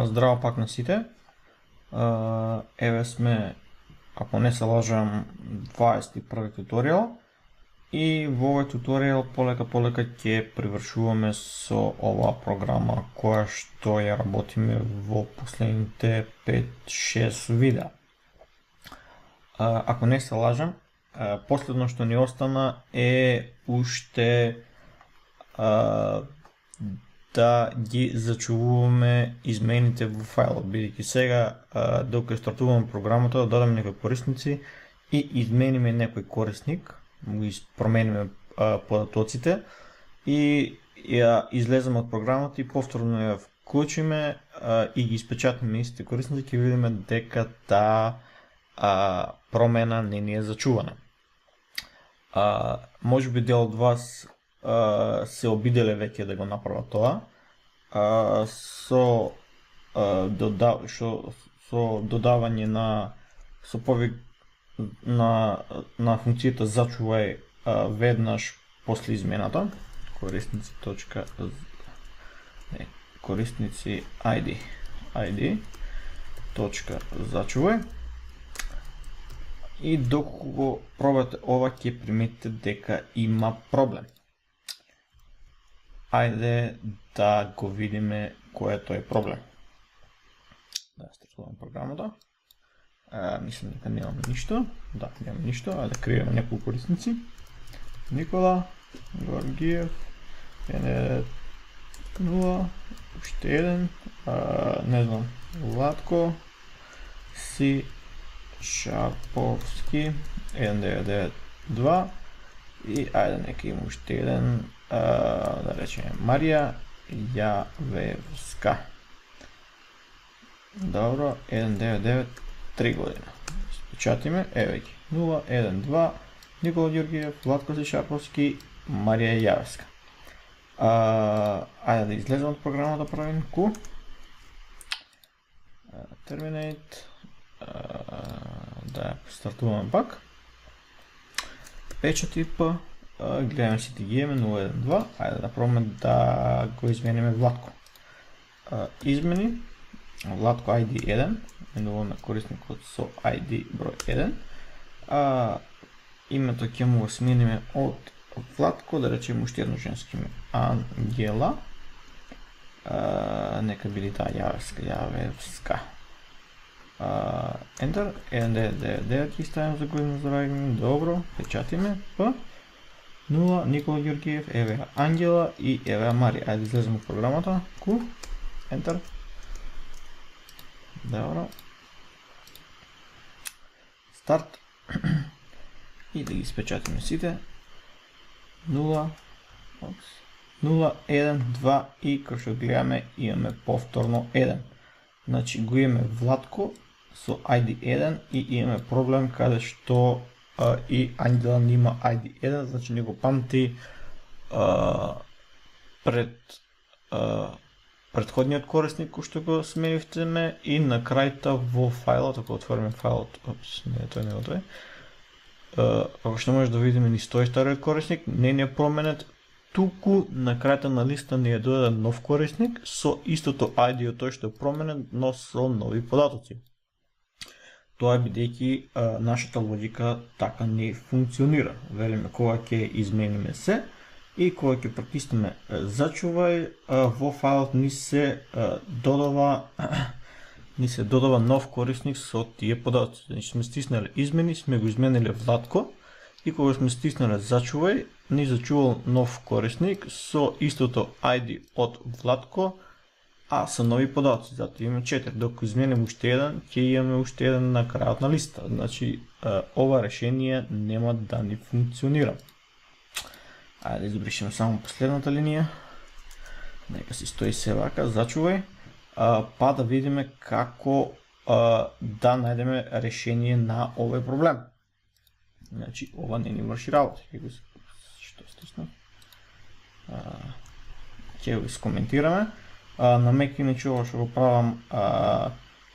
Здраво пак на сите. Еве сме, ако не се лажам, 21 туторијал и во овој туторијал полека ќе привршуваме со оваа програма која што ја работиме во последните 5-6 видеа. Ако не се лажам, последно што ни остана е уште да ги зачувуваме измените во фајлот, бидејќи сега докато стартуваме програмата да додаме некои корисници и измениме некој корисник, ги промениме податоците и ја излеземе од програмата и повторно ја вклучиме и ги испечатиме истите корисници, ќе видиме дека таа промена не ни е зачувана. Можеби дел од вас се обиделе веќе да го направат тоа со додавање со повик на функцијата зачувај веднаш после измената корисници ID точка зачувај. И доколку го пробате ова ќе приметите дека има проблем. Ајде да го видиме кој е тој проблем. Да стартуваме програмата. Мислам дека немаме ништо. Да, немаме ништо. Ајде да креираме неколку корисници. Никола, Георгиев, N0, уште еден, не знам, Владко, Си Шарповски, 1992 и ајде нека има уште еден, да речеме Марија Јавевска. Добро, 1993 година. Испечатиме, еве ги, 012, Никола Ѓоргиев, Владко Си Шарповски, Марија Јавевска. Ајде да излезем од програмата, да правим Q. Terminate. Да стартуваме пак. Печати П. Гледаме сите ги имаме 012. Ајде да пробаме да го измениме Владко. Измени Владко ID 1. Менуваме корисникот со ID број 1. Името ќе му го смениме од Владко, да речеме уште едно женско име, Ангела. Нека биде таа Јавевска. Enter, 1999 ги ставим за година за раѓање, добро, печатиме, П, 0, Никола Ѓоргиев, еве Ангела и еве Марија. Ајде излеземе од програмата, Q, Enter, добро, старт, и да ги испечатиме сите, 0, 1, 2 и како што гледаме имаме повторно 1. Значи го имаме Владко со ID 1 и имаме проблем каде што и Ангела нема ID 1, значи не го памти предходниот корисник кој што го сменивте и на крајта во фајлот, ако отвориме фајлот, ако што може да видиме ни стои стариот корисник, не е променет, туку на крајта на листа ни е додаден нов корисник со истото ID од тој што е променет, но со нови податоци. Тоа е бидејќи нашата логика така не функционира. Велиме кога ќе измениме се и кога ќе притиснеме зачувај, во фајлот ни се додава нов корисник со тие податоци. Значи сме стиснали измени, сме го измениле Владко и кога сме стиснали зачувај, ни зачувал нов корисник со истото ID од Владко, а со нови податоци. Затоа имаме 4. Докато изменим уште еден, ќе имаме уште еден на крајот на листа. Значи, ова решение нема да ни функционира. Ајде да избришеме само последната линија. Нека си стои се вака, зачувај. Па да видиме како да најдеме решение на овој проблем. Значи, ова не ни врши работа. Што стиснав? Ќе го искоментираме. На Mac иначе ова што го правам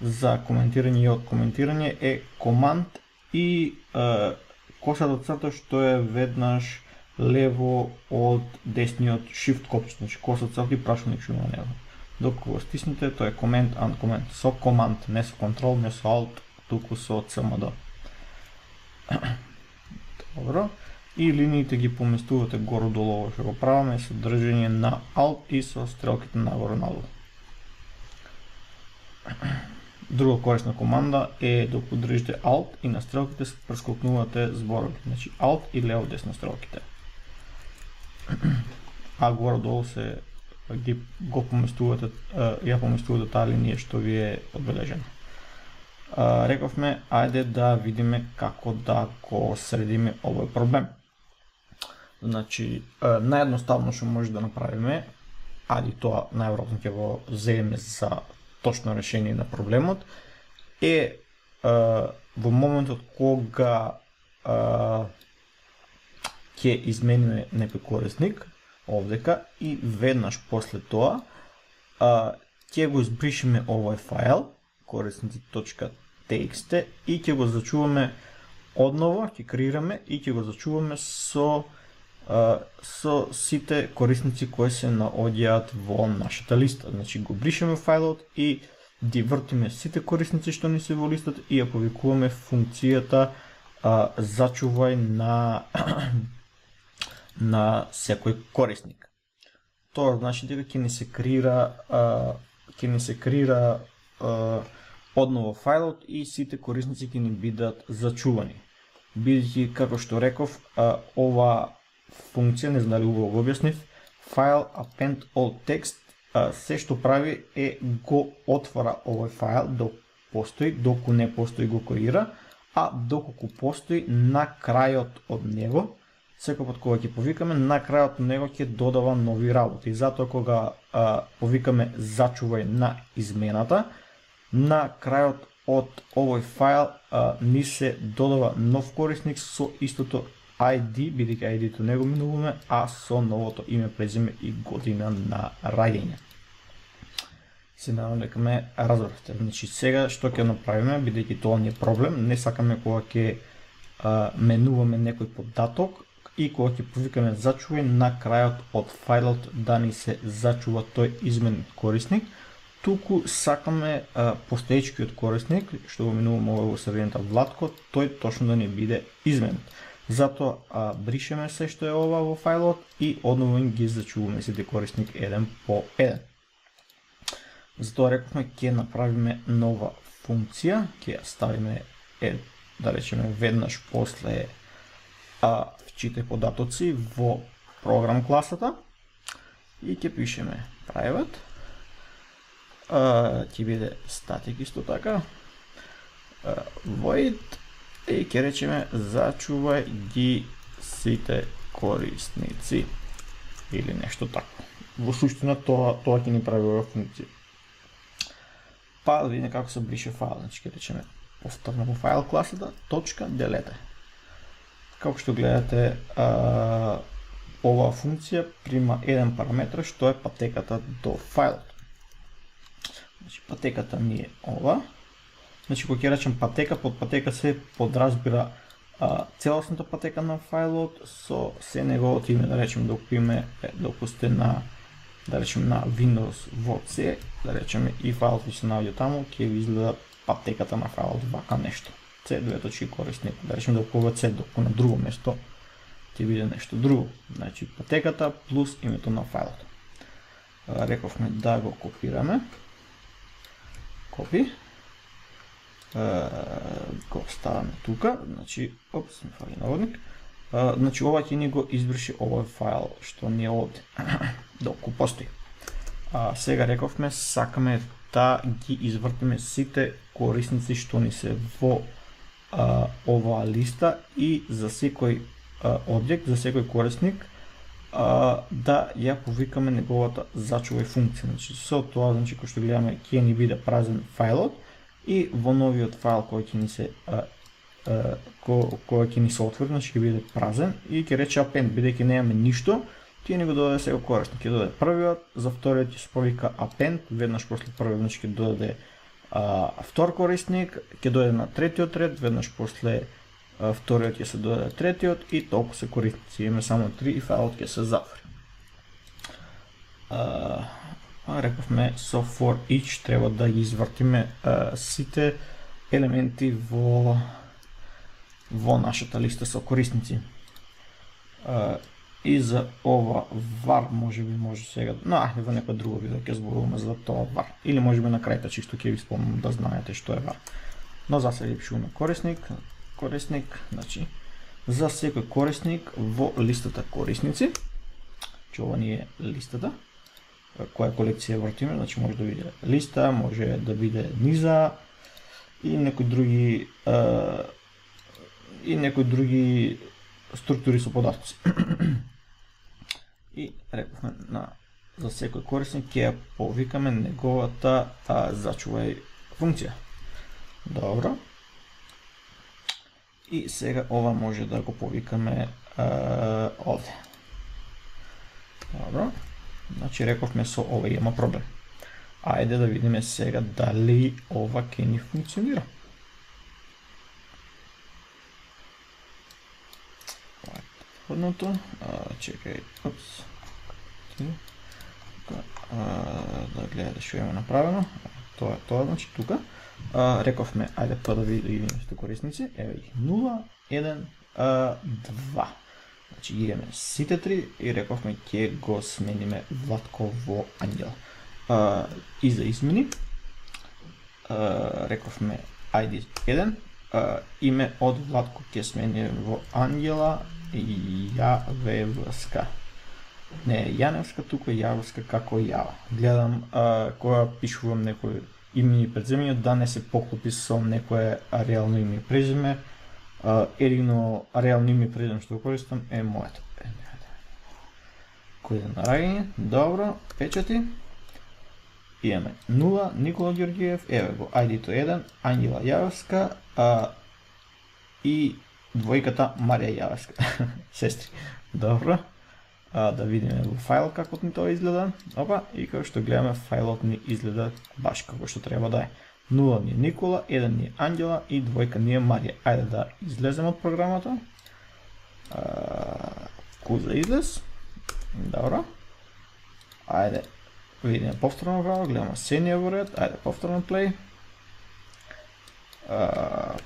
за коментирање и од коментирање е команд и кошата црта што е веднаш лево од десниот shift копче, значи коса црта и прашалник што има на него. докато го стиснете, тој е command and command, со command, не со control, не со alt, туку со cmd. Добро. И линиите ги поместувате горе-долу, ово што го правиме со држење на alt и со стрелките нагоре-надолу. Друга корисна команда е докато држите alt и на стрелките прескокнувате зборови. Значи alt и лево-десно стрелките. А горе-долу се го поместувате, ја поместувате таа линија што ви е одбележена. Рековме, ајде да видиме како да го средиме овој проблем. Значи, наједноставно што може да направиме, ајде тоа најверојатно ќе го земеме за точно решение на проблемот, е во моментот кога ќе измениме некој корисник овдека и веднаш после тоа ќе го избришиме овој файл корисници.txt и ќе го зачуваме одново, ќе креираме и ќе го зачуваме со сите корисници кои се наоѓаат во нашата листа. Значи го бришеме фајлот и ги вртиме сите корисници што ни се во листата и ја повикуваме функцијата зачувај на секој корисник. Тоа значи дека ќе ни се креира одново фајлот и сите корисници ќе ни бидат зачувани. Бидејќи, како што реков, ова функција, не знам дали убаво го објаснив, файл append all text, се што прави е го отвара овој файл док постои, доку не постои го кореира, а доколку постои на крајот од него, секој пат кога ќе повикаме, на крајот од него ќе додава нови работи. И затоа кога повикаме зачувај на измената, на крајот од овој файл ни се додава нов корисник со истото ID, бидејќи ID-то не го минуваме, а со новото име, презиме и година на раѓање. Се надевам дека ме разбравте. Значи сега што ќе направиме, бидејќи тоа не е проблем, не сакаме кога ќе менуваме некој податок и кога ќе повикаме зачувај на крајот од фајлот да ни се зачува тој изменет корисник, туку сакаме постоечкиот корисник, што го минуваме во средината Владко, тој точно да не биде изменет. Затоа бришеме се што е ова во фајлот и одново ги зачуваме сите корисник еден по еден. Затоа рековме ќе направиме нова функција, ќе ја ставиме да речеме веднаш после вчитай податоци во програм класата и ќе пишеме private, ќе биде static исто така, void и ќе речеме зачувај ги сите корисници или нешто такво. Во суштина тоа ќе ни прави оваа функција. Па да видиме како се брише файл, значи ќе речеме повторно во файл класата .delete. Како што гледате, оваа функција прима еден параметр што е патеката до фајлот. Значи патеката ми е ова. Значи кога ќе речем патека, под патека се подразбира целосната патека на фајлот со се неговото име, да речем доколку сте на да речем на Windows во C, да речеме и фајлот ви се наоѓа таму, ќе ви изгледа патеката на фајлот вака нешто. C двоеточки корисник, да речем доколку во C, доколку на друго место ќе биде нешто друго. Значи патеката плюс името на фајлот. Рековме да го копираме. Копи. Го ставаме тука, значи, опс, ми фали наводник. Значи ова ќе ни го избрише овој файл што ни е овде, доколку постои. Сега рековме сакаме да ги извртиме сите корисници што ни се во оваа листа и за секој објект, за секој корисник да ја повикаме неговата зачувај функција. Значи со тоа, значи кој што гледаме, ќе ни биде празен фајлот и во новиот файл кој ќе ни се отвори, значи ќе биде празен и ќе рече append, бидејќи немаме ништо, ќе ни го додаде секој корисник. Ќе додаде првиот, за вториот ќе се повика append, веднаш после првиот значи ќе додаде втор корисник, ќе дојде на третиот ред, веднаш после вториот ќе се додаде третиот и толку се корисници. Имаме само 3 и фајлот ќе се затвори. рековме со for each треба да ги извртиме сите елементи во нашата листа со корисници. И за ова var може сега, но ајде во некој друго видео ќе зборуваме за тоа var. Или може би на крајта чисто ќе ви спомнам да знаете што е var. Но за сега пишуваме корисник, значи за секој корисник во листата корисници, че ова ни е листата, која колекција вртиме, значи може да биде листа, може да биде низа и некои други структури со податоци. И рековме за секој корисник ќе повикаме неговата зачувај функција. Добро. И сега ова може да го повикаме овде. Добро. Значи рековме со ова има проблем. Ајде да видиме сега дали ова ќе ни функционира. Предходното, чекај, да гледате што има направено. Тоа е тоа, значи тука. Рековме, ајде па да видиме што корисници, еве ги 0, 1, 2. Значи идеме сите три и рековме ќе го смениме Владко во Ангела. И за измени, рековме ID 1, име од Владко ќе смениме во Ангела Јавевска. Не Јаневска, тука Јавевска како Јава. Гледам кога пишувам некој име и презиме да не се поклопи со некое реално име и презиме. Едино реално име и презиме што користам е моето. Кој е на раѓање? Добро, печати. Имаме 0, Никола Ѓорѓиев, еве го, ID-то 1, Ангела Јавевска и двојката Марија Јавевска. Сестри. Добро. Да видиме во файл како ни тоа изгледа. Опа, и како што гледаме файлот ни изгледа баш како што треба да е. 0 ни е Никола, 1 ни е Ангела и двојка ни е Марија. Ајде да излеземе од програмата. Куза излез. Добро. Ајде видиме повторно право, гледаме сенија во ред. Ајде повторно плей.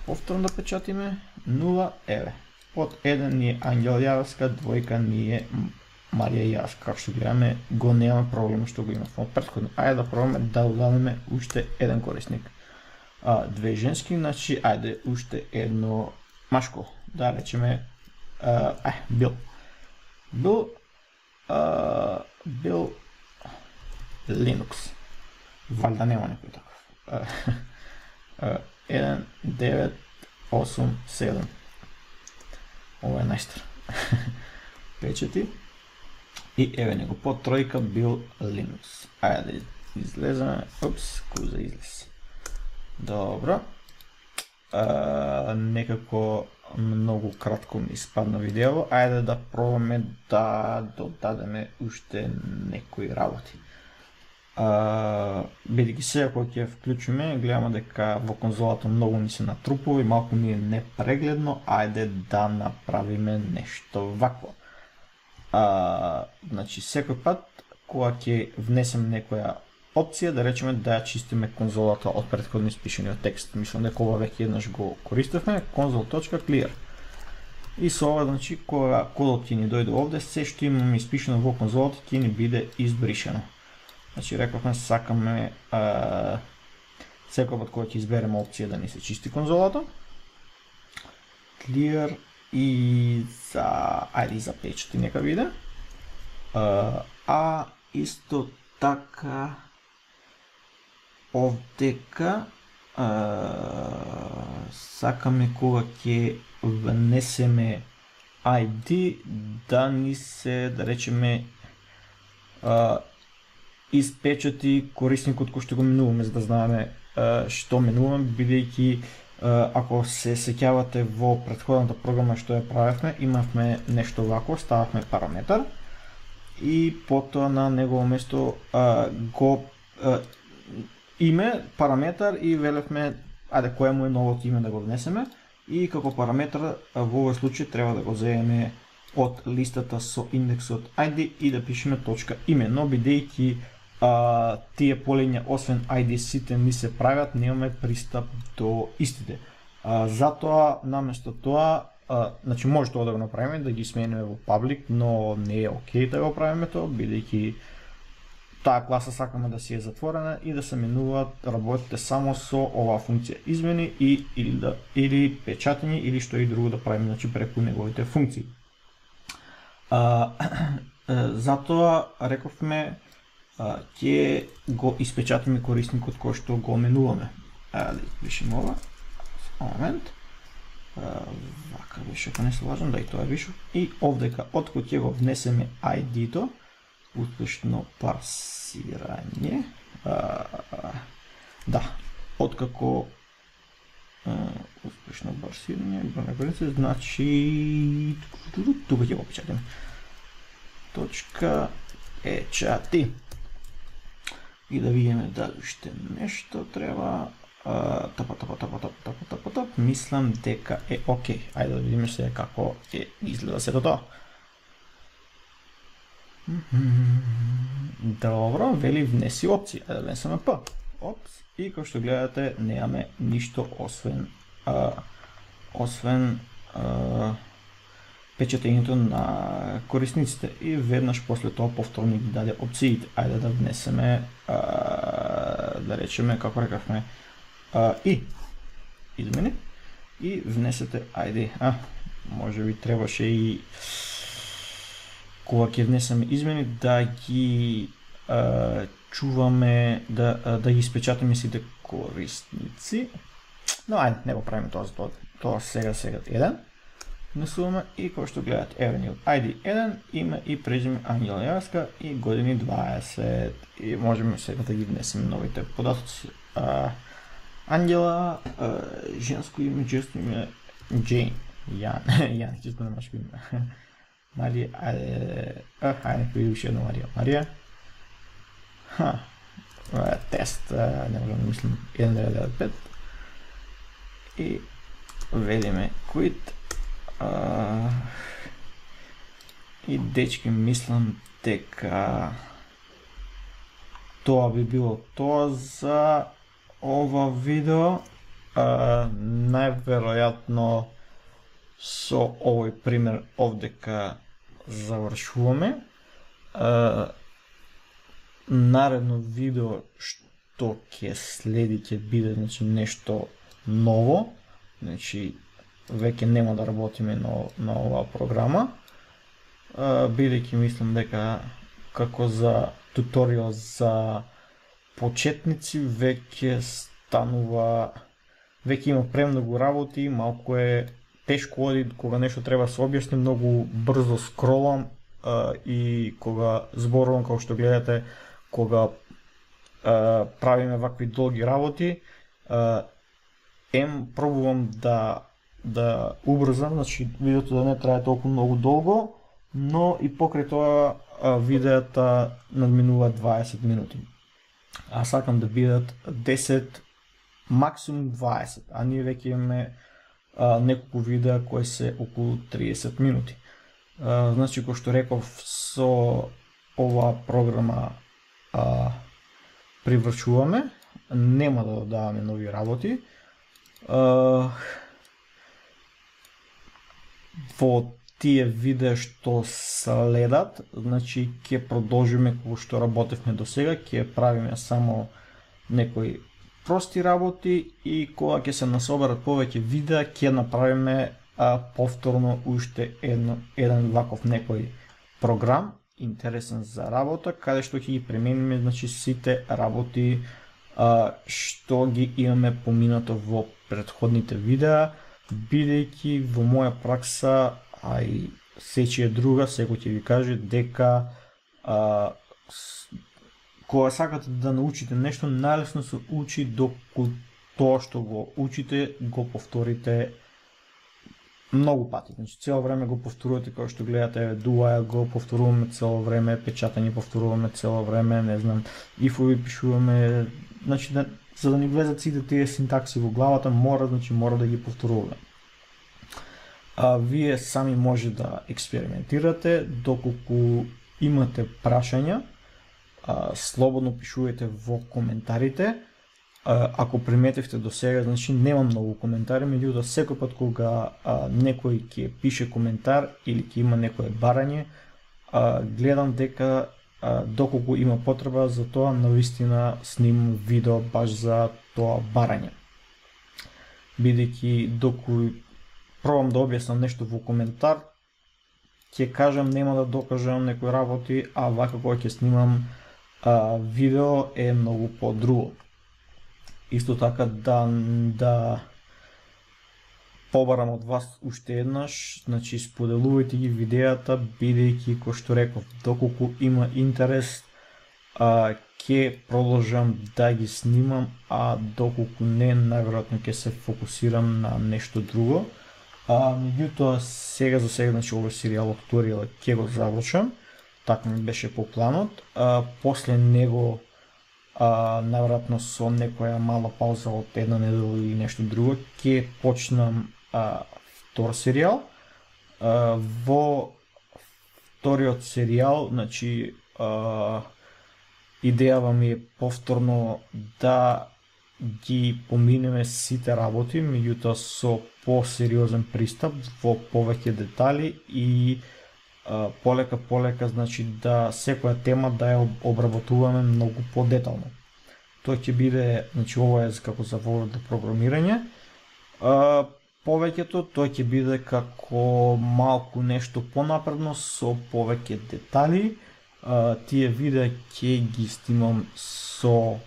Повторно да печатиме. 0, еве. Под 1 ни е Ангела Јавевска, двојка ни е Марија Јавевска. Како што гледаме, го немаме проблем што го имаме од претходно. Ајде да пробаме да додадеме уште еден корисник. Две женски, значи ајде уште едно машко. Да речеме Бил. Бил Linux. Валјда нема некој таков. 1, 9, 8, 7. Ова е најстар. Печати. И еве него под тројка бил Linux. Ајде да излеземе. Опс, куза излез. Добро. Некако многу кратко ми испадна видео. Ајде да пробаме да додадеме уште некои работи. Бидејќи сега кога ќе вклучиме, гледаме дека во конзолата многу ни се натрупува и малку ми е непрегледно, ајде да направиме нешто вакво. Значи секој пат кога ќе внесеме некоја опција, да речеме да ја чистиме конзолата од претходно испишениот текст. Мислам дека ова веќе еднаш го користевме, console.clear. И со ова, значи, кога кодот ќе ни дојде овде, се што имаме испишено во конзолата ќе ни биде избришено. Значи рековме сакаме секој пат кога ќе избереме опција да ни се чисти конзолата. Clear и за ајде за печати нека биде. Исто така овдека сакаме кога ќе внесеме ID да ни се, да речеме, испечати корисникот кој што го менуваме, за да знаеме што менуваме, бидејќи ако се сеќавате во претходната програма што ја правевме, имавме нешто вако, стававме параметар и потоа на негово место го име, параметар и велевме ајде кој му е новото име да го внесеме и како параметар во овој случај треба да го земеме од листата со индексот ID и да пишеме точка име, но бидејќи тие полиња, освен ID сите ни се правят, немаме пристап до истите. Затоа, наместо тоа, значи може тоа да го направиме, да ги смениме во паблик, но не е окей да го правиме тоа, бидејќи таа класа сакаме да си е затворена и да се менуваат работите само со оваа функција измени или печатање или што и друго да правиме, значи преку неговите функции. Затоа рековме ќе го испечатаме корисникот кој што го менуваме. Да испишеме ова. Момент. Вака беше, ако не се лажам, да и тоа вишу. И овдека, откако ќе го внесеме ID-то, успешно парсирање. Да, откако успешно парсирање, значи тука ќе го печатаме. Точка печати. И да видиме дали уште нешто треба. Тап. Мислам дека е окей. Ајде да видиме сега како изгледа сето тоа. Добро, вели внеси опции. Ајде да внесеме П. Опс. И како што гледате, немаме ништо освен печатењето на корисниците. И веднаш после тоа повторно ги даде опциите. Ајде да внесеме, да речеме, како рекавме, и измени и внесете ID. Може би требаше и кога ќе внесеме измени да ги чуваме, да ги испечатаме сите корисници. Но ајде, не го правиме тоа, тоа сега еден. Внесуваме и како што гледате, еве ни ID 1, име и презиме Ангела Јарска и години 20. И можеме сега да ги внесеме новите податоци. Ангела, женско име, често име, Джейн, Јан, чисто немашко име. Марија, ајде, кој уште едно Марија. Тест, не можам да мислим, 1995. И велиме quit. И дечки, мислам дека тоа би било тоа за ова видео. Најверојатно со овој пример овдека завршуваме. Наредно видео што ќе следи ќе биде, значи, нешто ново. Значи веќе нема да работиме на оваа програма. Бидејќи мислам дека како за туторијал за почетници веќе има премногу работи, малку е тешко оди кога нешто треба се објасни, многу брзо скролам и кога зборувам, како што гледате, кога правиме вакви долги работи, пробувам да убрзам, значи видеото да не трае толку многу долго, но и покрај тоа видеата надминува 20 минути. Сакам да бидат 10, максимум 20, а ние веќе имаме неколку видеа кои се околу 30 минути. Значи, кој што реков, со оваа програма привршуваме, нема да додаваме нови работи. Во тие видеа што следат, значи ќе продолжиме како што работевме до сега, ќе правиме само некои прости работи и кога ќе се насоберат повеќе видеа, ќе направиме повторно уште еден ваков некој програм интересен за работа, каде што ќе ги премениме, значи, сите работи што ги имаме поминато во претходните видеа, бидејќи во моја пракса, а и сечија друга, секој ќе ви каже дека кога сакате да научите нешто, најлесно се учи доколку тоа што го учите го повторите многу пати. Значи, цело време го повторувате, како што гледате, дуаја го повторуваме цело време, печатање повторуваме цело време, не знам, ифови пишуваме, значи, за да ни влезат сите тие синтакси во главата, мора да ги повторуваме. Вие сами може да експериментирате, доколку имате прашања, слободно пишувајте во коментарите. Ако приметивте до сега, значи нема многу коментари, меѓутоа секој пат кога некој ќе пише коментар или ќе има некое барање, гледам дека доколку има потреба за тоа, навистина снимам видео баш за тоа барање. Бидејќи доколку пробам да објаснам нешто во коментар, ќе кажам нема да докажам некои работи, а вака кога ќе снимам видео е многу по-друго. Исто така да побарам од вас уште еднаш, значи споделувајте ги видеата, бидејќи кој што реков, доколку има интерес, ќе продолжам да ги снимам, а доколку не, најверојатно ќе се фокусирам на нешто друго. Меѓутоа сега за сега, значи овој серијал Туторијал ќе го завршам, така ми беше по планот. После него најверојатно со некоја мала пауза од една недела или нешто друго, ќе почнам втор серијал. Во вториот серијал, значи идејава ми е повторно да ги поминеме сите работи, меѓутоа со посериозен пристап, во повеќе детали и полека, значи да секоја тема да ја обработуваме многу подетално. Тоа ќе биде, значи ова е како за вода програмирање. Повеќето тоа ќе биде како малку нешто понапредно со повеќе детали. Тие видеа ќе ги снимам со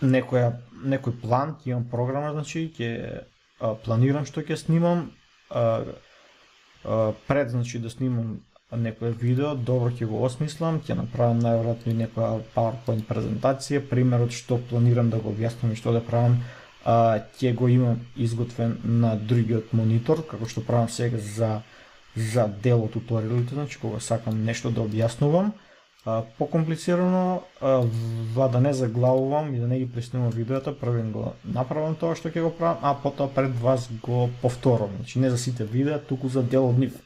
некој план, ќе имам програма, значи ќе планирам што ќе снимам. Пред, значи, да снимам некој видео, добро ќе го осмислам, ќе направам најверојатно и некоја PowerPoint презентација, примерот што планирам да го објаснам и што да правам, ќе го имам изготвен на другиот монитор, како што правам сега за дел од туториалите, значи кога сакам нешто да објаснувам покомплицирано, да не заглавувам и да не ги преснимам видеото, првен го направам тоа што ќе го правам, а потоа пред вас го повторам, значи не за сите видеа, туку за дел од нив.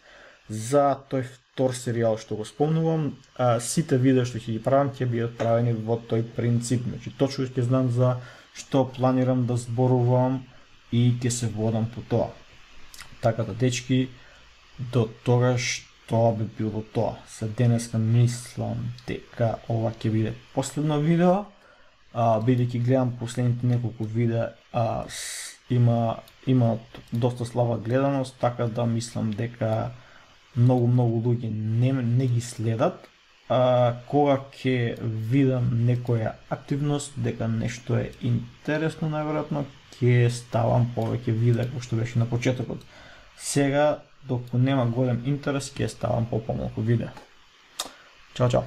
За тој втор серијал што го спомнувам, сите видеа што ќе ги правам ќе бидат правени во тој принцип, значи точно ќе знам за што планирам да зборувам и ќе се водам по тоа. Така да, дечки, до тогаш тоа би било тоа. За денеска мислам дека ова ќе биде последно видео, бидејќи гледам последните неколку видеа, има доста слаба гледаност, така да мислам дека многу луѓе не ги следат. Кога ќе видам некоја активност, дека нешто е интересно, најверојатно ќе ставам повеќе видеа, како што беше на почетокот. Сега, докато нема голем интерес, ќе ставам по помалку видеа. Чао!